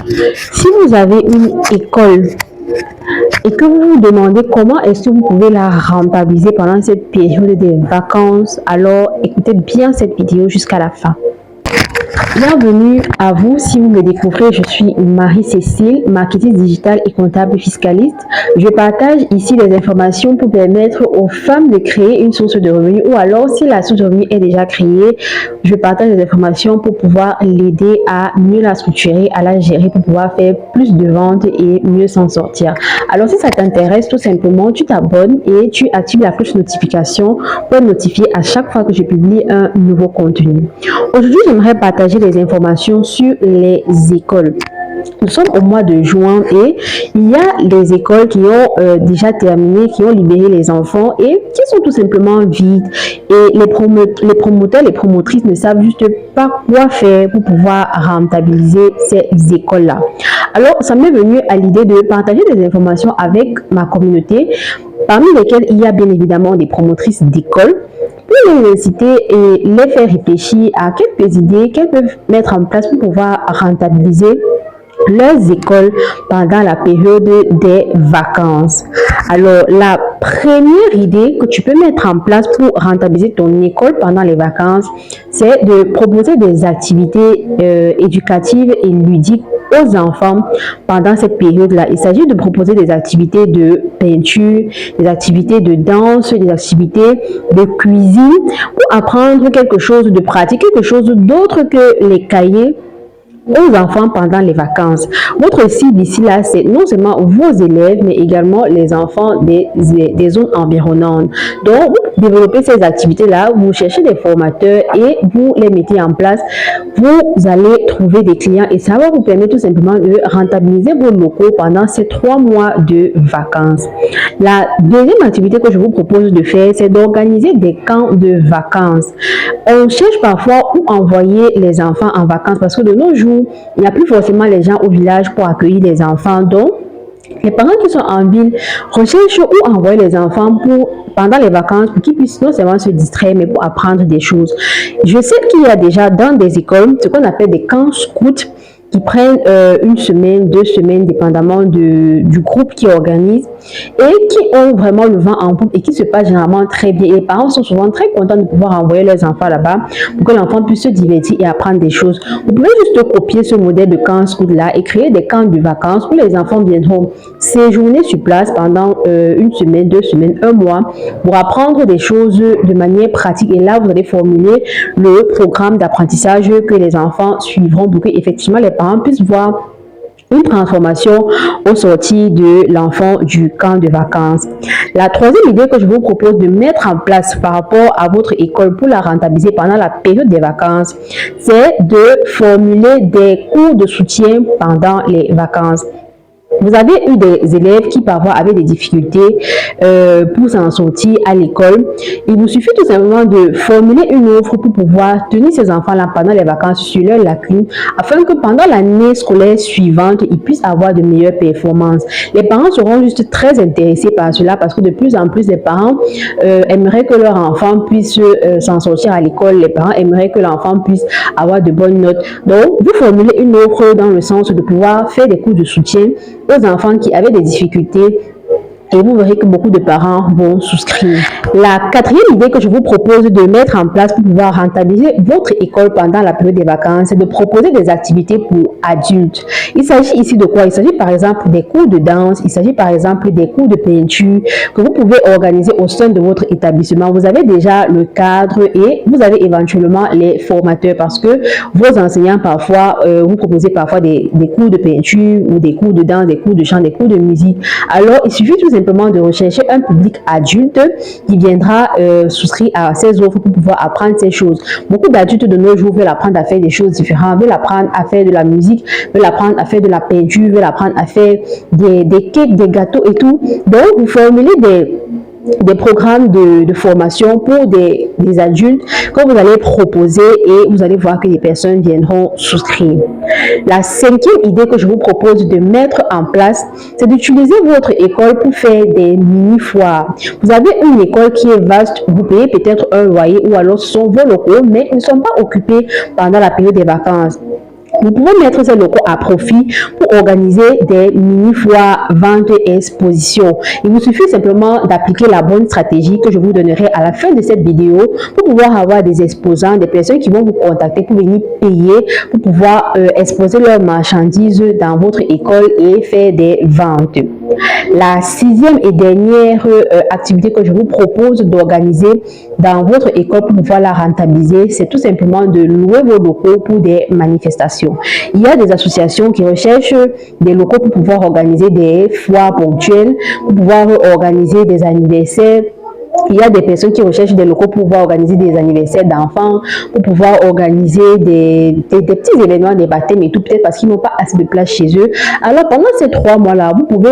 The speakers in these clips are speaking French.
Si vous avez une école et que vous vous demandez comment est-ce que vous pouvez la rentabiliser pendant cette période des vacances, alors écoutez bien cette vidéo jusqu'à la fin. Bienvenue à vous si vous me découvrez, je suis Marie-Cécile, marketing digital et comptable fiscaliste. Je partage ici des informations pour permettre aux femmes de créer une source de revenus ou alors si la source de revenus est déjà créée, je partage des informations pour pouvoir l'aider à mieux la structurer, à la gérer pour pouvoir faire plus de ventes et mieux s'en sortir. Alors si ça t'intéresse, tout simplement, tu t'abonnes et tu actives la cloche de notification pour être notifié à chaque fois que je publie un nouveau contenu. Aujourd'hui, j'aimerais partager des informations sur les écoles. Nous sommes au mois de juin et il y a des écoles qui ont déjà terminé, qui ont libéré les enfants et qui sont tout simplement vides. Et les promoteurs, les promotrices ne savent juste pas quoi faire pour pouvoir rentabiliser ces écoles-là. Alors, ça m'est venu à l'idée de partager des informations avec ma communauté, parmi lesquelles il y a bien évidemment des promotrices d'écoles, pour les inciter et les faire réfléchir à quelques idées qu'elles peuvent mettre en place pour pouvoir rentabiliser leurs écoles pendant la période des vacances. Alors, la première idée que tu peux mettre en place pour rentabiliser ton école pendant les vacances, c'est de proposer des activités éducatives et ludiques aux enfants pendant cette période-là. Il s'agit de proposer des activités de peinture, des activités de danse, des activités de cuisine pour apprendre quelque chose de pratique, quelque chose d'autre que les cahiers aux enfants pendant les vacances. Votre cible ici là, c'est non seulement vos élèves, mais également les enfants des zones environnantes. Donc, vous développez ces activités-là, vous cherchez des formateurs et vous les mettez en place. Vous allez trouver des clients et ça va vous permettre tout simplement de rentabiliser vos locaux pendant ces 3 mois de vacances. La deuxième activité que je vous propose de faire, c'est d'organiser des camps de vacances. On cherche parfois où envoyer les enfants en vacances parce que de nos jours, il n'y a plus forcément les gens au village pour accueillir les enfants. Donc, les parents qui sont en ville recherchent où envoyer les enfants pendant les vacances pour qu'ils puissent non seulement se distraire, mais pour apprendre des choses. Je sais qu'il y a déjà dans des écoles ce qu'on appelle des camps scouts qui prennent une semaine, 2 semaines, dépendamment du groupe qui organise et qui ont vraiment le vent en poupe et qui se passent généralement très bien. Et les parents sont souvent très contents de pouvoir envoyer leurs enfants là-bas pour que l'enfant puisse se divertir et apprendre des choses. Vous pouvez juste copier ce modèle de camp scout-là et créer des camps de vacances où les enfants viendront séjourner sur place pendant une semaine, 2 semaines, 1 mois pour apprendre des choses de manière pratique. Et là, vous allez formuler le programme d'apprentissage que les enfants suivront pour que effectivement les parents puissent voir une transformation au sortir de l'enfant du camp de vacances. La troisième idée que je vous propose de mettre en place par rapport à votre école pour la rentabiliser pendant la période des vacances, c'est de formuler des cours de soutien pendant les vacances. Vous avez eu des élèves qui parfois avaient des difficultés pour s'en sortir à l'école. Il vous suffit tout simplement de formuler une offre pour pouvoir tenir ces enfants-là pendant les vacances sur leurs lacunes afin que pendant l'année scolaire suivante, ils puissent avoir de meilleures performances. Les parents seront juste très intéressés par cela parce que de plus en plus, les parents aimeraient que leur enfant puisse s'en sortir à l'école. Les parents aimeraient que l'enfant puisse avoir de bonnes notes. Donc, vous formulez une offre dans le sens de pouvoir faire des cours de soutien aux enfants qui avaient des difficultés et vous verrez que beaucoup de parents vont souscrire. La quatrième idée que je vous propose de mettre en place pour pouvoir rentabiliser votre école pendant la période des vacances, c'est de proposer des activités pour adultes. Il s'agit ici de quoi? Il s'agit par exemple des cours de danse, il s'agit par exemple des cours de peinture que vous pouvez organiser au sein de votre établissement. Vous avez déjà le cadre et vous avez éventuellement les formateurs parce que vos enseignants parfois, vous proposez parfois des cours de peinture ou des cours de danse, des cours de chant, des cours de musique. Alors, il suffit tout simplement de rechercher un public adulte qui viendra souscrire à ces offres pour pouvoir apprendre ces choses. Beaucoup d'adultes de nos jours veulent apprendre à faire des choses différentes, veulent apprendre à faire de la musique, veulent apprendre à faire de la peinture, veulent apprendre à faire des cakes, des gâteaux et tout. Donc, vous formulez des programmes de formation pour des adultes que vous allez proposer et vous allez voir que les personnes viendront souscrire. La cinquième idée que je vous propose de mettre en place, c'est d'utiliser votre école pour faire des mini-foires. Vous avez une école qui est vaste, vous payez peut-être un loyer ou alors ce sont vos locaux, mais ils ne sont pas occupés pendant la période des vacances. Vous pouvez mettre ces locaux à profit pour organiser des mini-foires, ventes et expositions. Il vous suffit simplement d'appliquer la bonne stratégie que je vous donnerai à la fin de cette vidéo pour pouvoir avoir des exposants, des personnes qui vont vous contacter pour venir payer, pour pouvoir exposer leurs marchandises dans votre école et faire des ventes. La sixième et dernière activité que je vous propose d'organiser dans votre école pour pouvoir la rentabiliser, c'est tout simplement de louer vos locaux pour des manifestations. Il y a des associations qui recherchent des locaux pour pouvoir organiser des foires ponctuelles, pour pouvoir organiser des anniversaires. Il y a des personnes qui recherchent des locaux pour pouvoir organiser des anniversaires d'enfants, pour pouvoir organiser des petits événements, des baptêmes et tout, peut-être parce qu'ils n'ont pas assez de place chez eux. Alors, pendant ces 3 mois-là, vous pouvez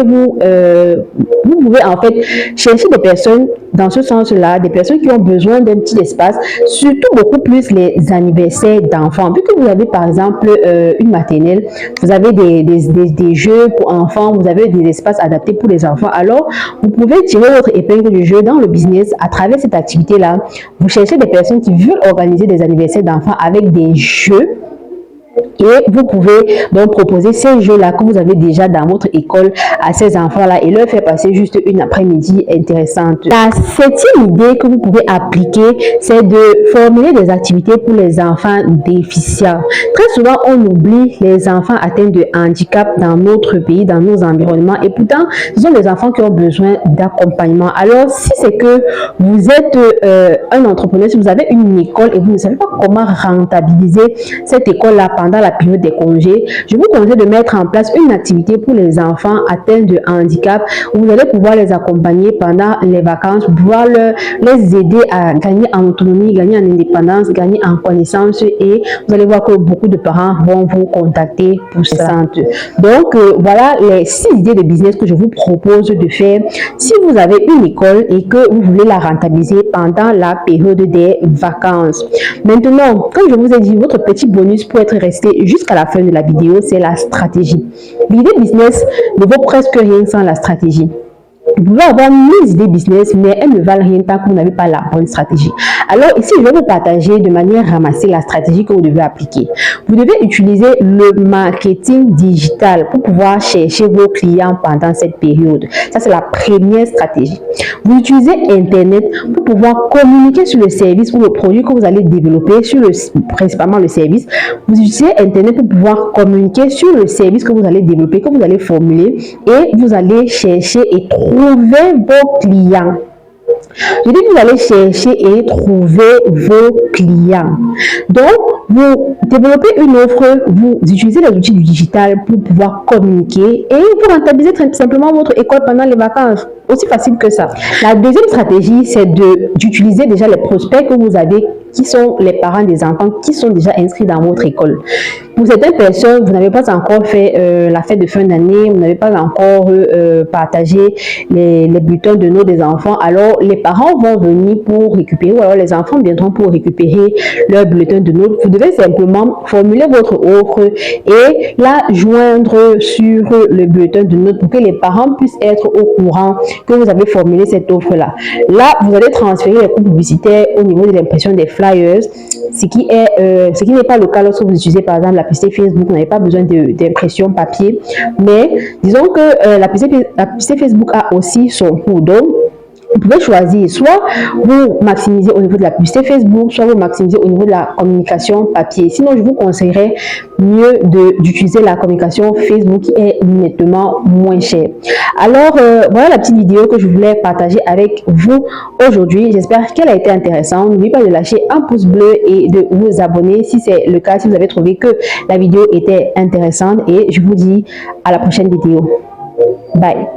en fait chercher des personnes dans ce sens-là, des personnes qui ont besoin d'un petit espace, surtout beaucoup plus les anniversaires d'enfants. Vu que vous avez par exemple une maternelle, vous avez des jeux pour enfants, vous avez des espaces adaptés pour les enfants, alors vous pouvez tirer votre épingle du jeu dans le business à travers cette activité-là. Vous cherchez des personnes qui veulent organiser des anniversaires d'enfants avec des jeux. Et vous pouvez donc proposer ces jeux-là que vous avez déjà dans votre école à ces enfants-là et leur faire passer juste une après-midi intéressante. La septième idée que vous pouvez appliquer, c'est de formuler des activités pour les enfants déficients. Très souvent, on oublie les enfants atteints de handicap dans notre pays, dans nos environnements, et pourtant, ce sont des enfants qui ont besoin d'accompagnement. Alors, si c'est que vous êtes un entrepreneur, si vous avez une école et vous ne savez pas comment rentabiliser cette école-là pendant la période des congés, je vous conseille de mettre en place une activité pour les enfants atteints de handicap où vous allez pouvoir les accompagner pendant les vacances, pouvoir les aider à gagner en autonomie, gagner en indépendance, gagner en connaissance, et vous allez voir que beaucoup de parents vont vous contacter pour ça. Donc, voilà les 6 idées de business que je vous propose de faire si vous avez une école et que vous voulez la rentabiliser pendant la période des vacances. Maintenant, comme je vous ai dit, votre petit bonus pour être resté jusqu'à la fin de la vidéo, c'est la stratégie. L'idée business ne vaut presque rien sans la stratégie. Vous pouvez avoir 1000 idées business, mais elles ne valent rien tant que vous n'avez pas la bonne stratégie. Alors ici, je vais vous partager de manière ramassée la stratégie que vous devez appliquer. Vous devez utiliser le marketing digital pour pouvoir chercher vos clients pendant cette période. Ça, c'est la première stratégie. Vous utilisez Internet pour pouvoir communiquer sur le service ou le produit que vous allez développer, principalement le service. Vous utilisez Internet pour pouvoir communiquer sur le service que vous allez développer, que vous allez formuler, et vous allez chercher et trouver vos clients. Je dis que vous allez chercher et trouver vos clients. Donc, vous développez une offre, vous utilisez les outils du digital pour pouvoir communiquer et vous rentabilisez très simplement votre école pendant les vacances. Aussi facile que ça. La deuxième stratégie, c'est d'utiliser déjà les prospects que vous avez, qui sont les parents des enfants qui sont déjà inscrits dans votre école. Pour certaines personnes, vous n'avez pas encore fait la fête de fin d'année, vous n'avez pas encore partagé les bulletins de notes des enfants, alors les parents vont venir pour récupérer, ou alors les enfants viendront pour récupérer leur bulletin de notes. Vous devez simplement formuler votre offre et la joindre sur le bulletin de notes pour que les parents puissent être au courant que vous avez formulé cette offre-là. Là, vous allez transférer les coûts publicitaires au niveau de l'impression des flyers, ce qui n'est pas le cas lorsque vous utilisez par exemple la publicité Facebook. Vous n'avez pas besoin d'impression papier, mais disons que la publicité Facebook a aussi son coût. Donc, vous pouvez choisir, soit vous maximisez au niveau de la publicité Facebook, soit vous maximisez au niveau de la communication papier. Sinon, je vous conseillerais mieux d'utiliser la communication Facebook qui est nettement moins chère. Alors, voilà la petite vidéo que je voulais partager avec vous aujourd'hui. J'espère qu'elle a été intéressante. N'oubliez pas de lâcher un pouce bleu et de vous abonner si c'est le cas, si vous avez trouvé que la vidéo était intéressante. Et je vous dis à la prochaine vidéo. Bye.